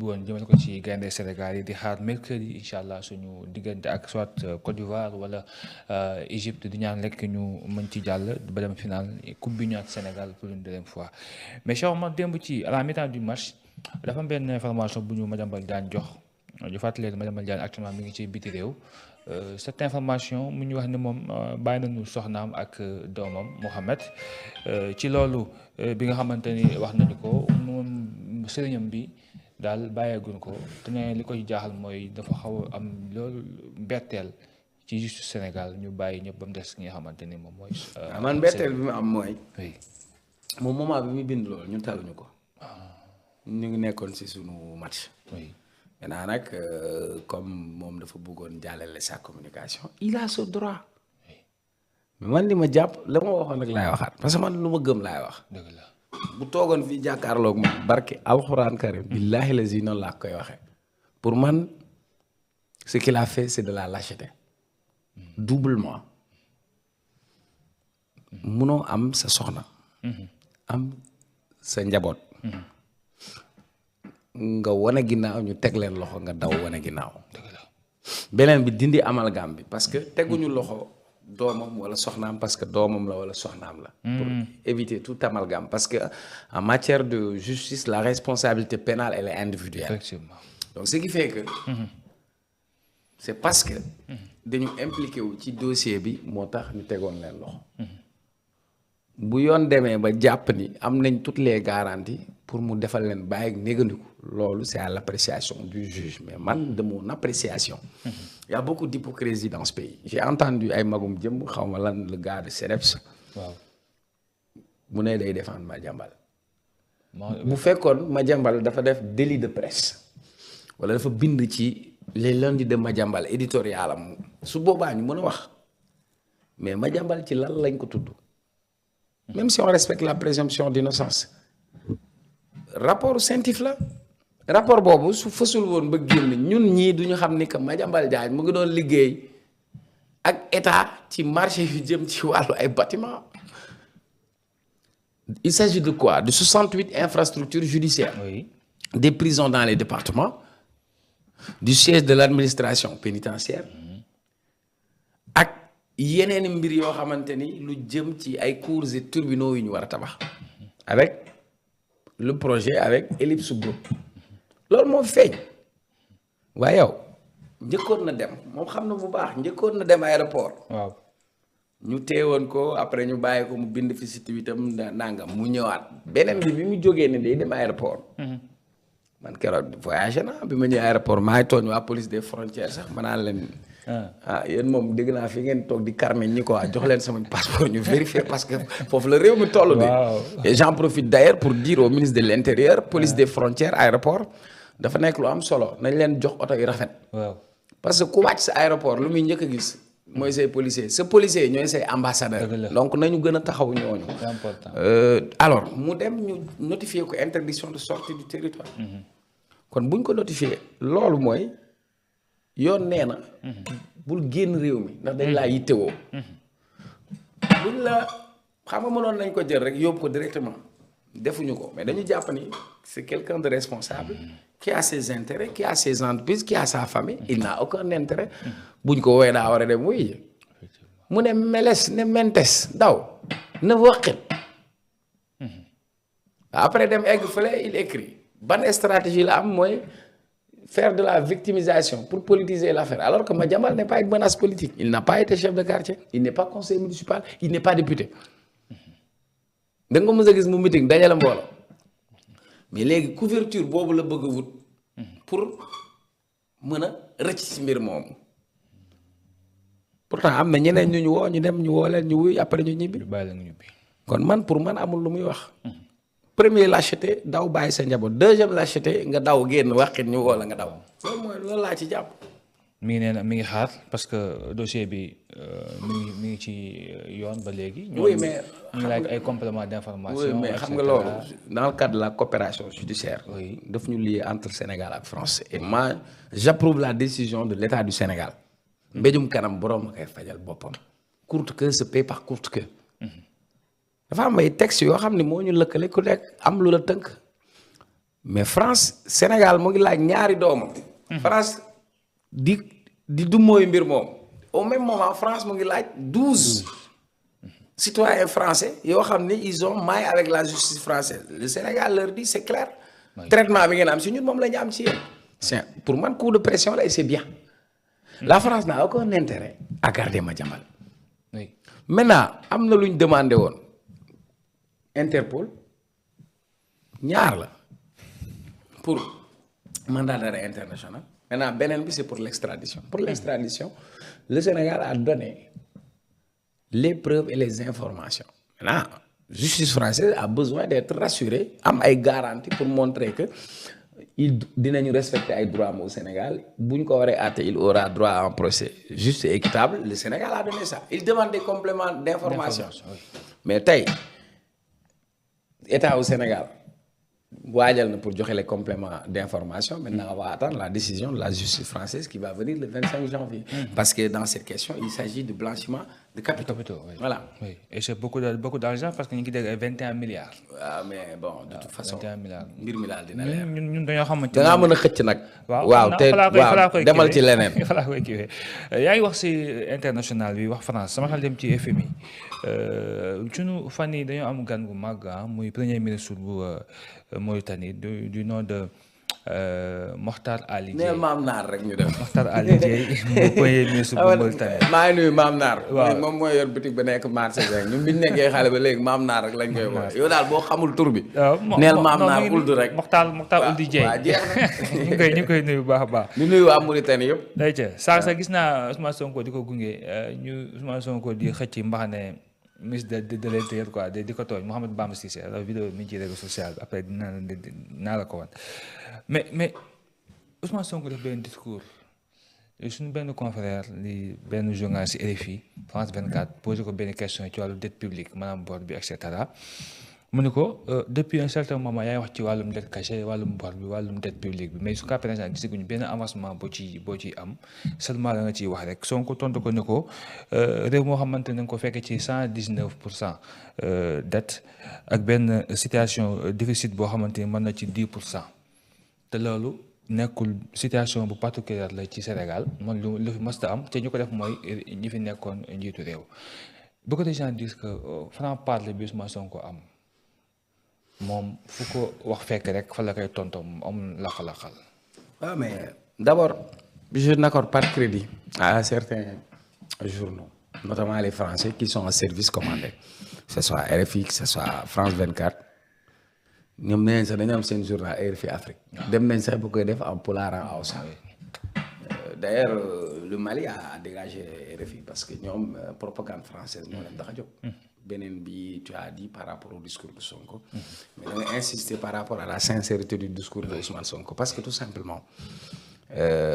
ubbi woon jëmale ko ci gaynde Sénégal yi di xaar mercredi incha allah suñu diggante ak soit Côte d'Ivoire wala Égypte di ñaan lekk ñu mën ci jàll ba dem final coupe bi ñu ak Sénégal pour une deuxième fois mais Cheikh Omar démb ci à la mi-temps du match dafa am benn information bu ñu Madiambal Diagne jox ñu fàttali leen Madiambal Diagne actuellement mi ngi ci biti réew cette information mu ñu wax ni moom bàyyi nañu soxnaam ak doomam Mohamed ci loolu bi nga xamante ni wax nañu ko moom sëriñam bi daal bàyyeeguñ ko te ne li koy jaaxal mooy dafa xaw a am loolu mbetteel ci justice Sénégal ñu bàyyi ñëpp ba mu des ki nga xamante ni moom mooy. man mbetteel bi mu am mooy. oui moom moment bi muy bind loolu ñun taluñu ko. ñu ngi nekkoon ci sunu match. oui maintenant nag comme moom dafa bëggoon jàllale sa communication il a ce droit. mais man li ma jàpp la ma waxoon rek laay waxaat parce que man lu ma gëm laay wax. dëgg la. bu toogoon fii jàkkaarloog ma barke alxuraan karim billaahi la zi noonu laa koy waxee pour man ce qu'il a fait c'est de la lâcheté doublement munoo am sa soxna am sa njaboot nga wane ginnaaw ñu teg leen loxo nga daw wane ginnaaw beneen bi dindi amalgame bi parce que teguñu loxo doomam wala soxnaam parce que doomam la wala soxnaam la. pour éviter tout amalgame parce que en matière de justice la responsabilité pénale elle est individuelle. effectivement. donc ce qui fait que. c'est parce que. dañu impliqué wu ci dossier bi moo tax ñu tegoon leen loxo. bu yoon demee ba jàpp ni am nañ toutes les garanties pour mu defal leen bàyyi négandiku loolu c'est à l'appréciation du juge mais man de mon appréciation. Il y a beaucoup d'hypocrisie dans ce pays. J'ai entendu ay magum jëm xaw ma lan le gars de CNEPS. waaw mu ne day défendre Madiambal. bu fekkoon Madiambal dafa def délit de presse. wala dafa bind ci les lundis de Madiambal éditorial am su boobaa ñu mën a wax mais Madiambal ci lan lañ ko tudd. même si on respecte la présomption d'innocence. rapport scientifique la. rapport boobu su fësul woon ba génn ñun ñii duñu xam ni que Madiambal Diagne mu ngi doon liggéey ak état ci marché yu jëm ci wàllu ay bâtiment il s'agit de quoi de 68 infrastructures judiciaires. oui. des prisons dans les départements du siège de l'administration pénitentiaire ak yeneeni mbir yoo xamante ni lu jëm ci ay cours et tribunaux yu ñu war a tabax avec le projet avec Ellipse Group loolu moo feeñ waaye yow njëkkoon na dem moom xam na bu baax njëkkoon na dem aéroport. waaw ñu teewoon ko après ñu bàyyi ko mu bind fi si tweetam nangam mu ñëwaat beneen bi mu jógee ne day dem aéroport. man keroog voyagé na bi ma ñëw aéroport maa ngi tooñ waa police des frontières sax ma naan leen. Yéen moom dégg naa fi ngeen toog di carnet ñi ko jox leen sama passeport ñu vérifier parce que foofu la réew mi toll nii. et j'en profite d'ailleurs pour dire au ministre de l'intérieur police des frontières aéroport dafa nekk lu am solo nañ leen jox oto yu rafet. waaw parce que ku wàcc sa aéroport lu muy njëkk a gis mooy say policiers sa policiers ñooy say ambassadeur donc nañu gën a taxaw ñooñu. c'est important. alors mu dem ñu notifier ko interdiction de sortie du territoire. kon buñ ko notifier loolu mooy yoon nee na. bul génn réew mi ndax dañ laa yittewoo. buñ la xam nga mënoon nañ ko jël rek yóbbu ko directement defuñu ko mais dañu jàpp ni c'est quelqu'un de responsable. qui a ses intérêts qui a ses entreprises qui a sa famille. il n'a aucun intérêt. buñ ko woowee daa war a dem wuy mu ne meles ne mentes daw ne waqit. après dem egg fële il écrit ban stratégie la am mooy faire de la victimisation pour politiser l'affaire alors que Madiambal n'est pas une menace politique il n'a pas été chef de quartier il n'est pas conseiller municipal il n'est pas député da nga ko mës a gis mu meeting dajale mbooloo mais léegi couverture boobu la bëgg a wut pour mën a rëcc ci mbir moomu pourtant am na ñeneen ñu woo ñu dem ñu woo leen ñu wuy après ñu ñibbi kon man pour man amul lu muy wax premier lâcheté daw bàyyi sa njaboot deuxième lâcheté nga daw génn waxit ñu woo la nga daw loolu mooy loolu laa ci jàpp. mi ngi nee na mi ngi xaar parce que dossier bi mi ngi ci yoon ba léegi. oui mais ñu laaj ay compléments d'information. oui mais xam nga loolu dans le cadre de la coopération judiciaire. oui daf ñu lié entre Sénégal ak France. et moi j'approuve la décision de l'État du Sénégal. mbéjum kanam borom a koy fajal boppam. courte queue se paie par courte queue. dafa am ay textes yoo xam ne moo ñu lëkkale ku nekk am lu la tënk mais France Sénégal mu ngi laaj ñaari doomam. France di du mooy mbir moom au même moment France mu ngi laaj 12 citoyens français yoo xam ne ils ont maille avec la justice française le Sénégal leur dit c'est clair. traitement bi ngeen am si ñun moom la ñu am si yéen. c'est pour man coup de pression la et c'est bien. La France n'a aucun intérêt à garder Madiambal. oui maintenant am na lu ñu demandé woon Interpol ñaar la pour mandat d'arrêt international. Maintenant beneen bi c'est pour l'extradition. Pour l'extradition le Sénégal a donné les preuves et les informations. Maintenant justice française a besoin d'être rassurée am ay garanties pour montrer que dinañu respecter ay droits au Sénégal bu ñu ko waree àtte il aura droit à un procès juste et équitable. Le Sénégal a donné ça. Il demande des compléments d'information. Oui. Mais tey état au Sénégal waajal na pour joxe les compléments d'information. Maintenant on va attendre la décision de la justice française qui va venir le 25 janvier. Parce que dans cette question il s'agit de blanchiment de capitaux. Oui. Voilà. Oui. Et c'est beaucoup d'argent parce que ñu ngi dégg ay 21 milliards. waaw mais bon de toute façon 21 milliards. mbir mi daal dina leer. ñun dañoo xamante da ngaa mën a xëcc nag. waaw te waaw demal ci leneen. falaa koy kiiwee yaa ngi wax ci international bi wax France sama xel dem ci FMI sunu fan yi dañoo am gan gu màgg muy premier ministre bu Mauritanie du nom de Mokhtar Ali Dieye. neel maam naar rek ñu def. Mokhtar Ali Dieye mooy premier ministre bu Mauritanie. maa ngi nuyu maam naar. waaw moom mooy yor boutique ba nekk marché bi ñun bi ñu nekkee xale ba léegi maam naar rek lañ koy wax. yow daal boo xamul tur bi. neel maam naar uldu rek. Mokhtar Ould Dieye. waaw jeex na. ñu ngi koy nuyu bu baax a baax. ñu nuyu waa Mauritanie yëpp. day ca sa gis naa Ousmane Sonko di ko gunge Ousmane Sonko di xëcc mbaxane ministre de l'intérieur quoi di ko tooñ Mouhamed Bamba Cissé la vidéo mi ngi ci réseau social bi après dinaa la ko wan mais Ousmane Sonko def benn discours suñu benn confrère li benn journaliste RFI France 24 posé ko benn question ci wàllu dette publique maanaam bor bi et cetera mu ni ko depuis un certain moment yaay wax ci wàllum dette cachée wàllum bor bi wàllum dette publique bi mais jusqu'à présent gisaguñu benn avancement boo ciy am seulement la nga ciy wax rek Sonko tontu ko ni ko réew moo xamante ne nga ko fekk ci 119% dette ak benn situation déficit boo xamante ni mën na ci 10% te loolu nekkul situation bu particulière la ci Sénégal man lu fi mësta am te ñu ko def mooy ñi fi nekkoon njiitu réew beaucoup de gens disent que franc-parler bi Ousmane Sonko am moom fu ko wax fekk rek fa la koy tontom am laqal-laqal. waaw mais d'abord je n'accorde pas de crédit à certains journaux notamment les français qui sont en service commandé que ce soit RFI que ce soit France 24 ñoom nee nañ sax dañu am seen journal RFI Afrique. dem nañ sax bu koy def en pulaar en hausa. D'ailleurs le Mali a dégagé RFI parce que ñoom propagande française ñoo leen tax a jóg. beneen bi tu as dit par rapport au discours de Sonko. mais da nga insister par rapport à la sincérité du discours de Ousmane Sonko parce que tout simplement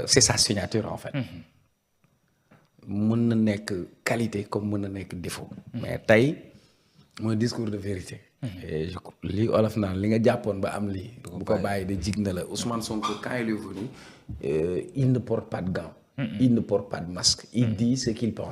c'est sa signature en fait. mën na nekk qualité comme mën na nekk défaut. mais tey mooy discours de vérité. et li olof naan li nga jàppoon ba am lii. bu ko bàyyi de jig na la Ousmane Sonko quand il est venu il ne porte pas de gants. il ne porte pas de masque. il dit ce qu'il pense.